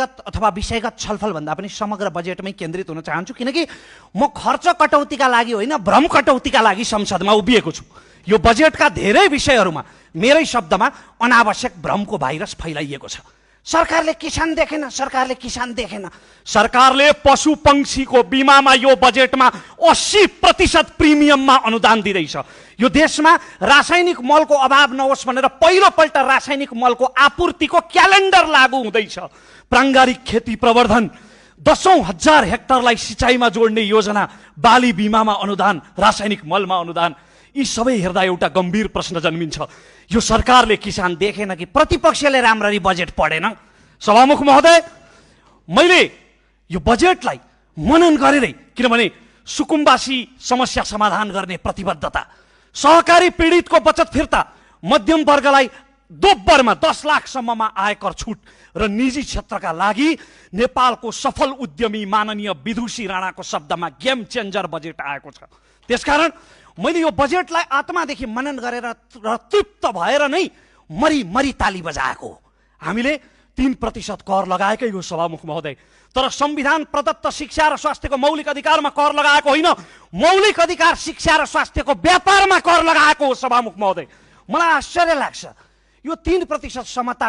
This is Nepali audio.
अथवा विषयगत छलफल भन्दा पनि समग्र बजेटमै केन्द्रित हुन चाहन्छु, किनकि म खर्च कटौतीका लागि होइन भ्रम कटौतीका लागि संसदमा उभिएको छु। यो बजेटका धेरै विषयहरूमा मेरै शब्दमा अनावश्यक भ्रमको भाइरस फैलाइएको छ। सरकारले किसान देखेन, सरकारले किसान देखेन। सरकारले पशु पंक्षीको बिमामा यो बजेटमा 80% प्रिमियममा अनुदान दिँदैछ। यो देशमा रासायनिक मलको अभाव नहोस् भनेर पहिलोपल्ट रासायनिक मलको आपूर्तिको क्यालेन्डर लागू हुँदैछ। प्राङ्गारिक खेती प्रवर्धन, 10,000 हेक्टरलाई सिँचाइमा जोड्ने योजना, बाली बिमामा अनुदान, रासायनिक मलमा अनुदान, यी सबै हेर्दा एउटा गम्भीर प्रश्न जन्मिन्छ, यो सरकारले किसान देखेन कि प्रतिपक्षले राम्ररी बजेट पढेन? सभामुख महोदय, मैले यो बजेटलाई मनन गरेरै, किनभने सुकुम्बासी समस्या समाधान गर्ने प्रतिबद्धता, सहकारी पीडितको बचत फिर्ता, मध्यम वर्गलाई दोब्बरमा 10 लाखसम्ममा आयकर छुट र निजी क्षेत्रका लागि नेपालको सफल उद्यमी माननीय विदुषी राणाको शब्दमा गेम चेन्जर बजेट आएको छ। त्यसकारण मैले यो बजेटलाई आत्मादेखि मनन गरेर र तृप्त भएर नै मरी मरी ताली बजाएको। हामीले 3% कर लगाएकै हो सभामुख महोदय, तर संविधान प्रदत्त शिक्षा र स्वास्थ्यको मौलिक अधिकारमा कर लगाएको होइन, मौलिक अधिकार शिक्षा र स्वास्थ्यको व्यापारमा कर लगाएको हो सभामुख महोदय। मलाई आश्चर्य लाग्छ, यो 3% समता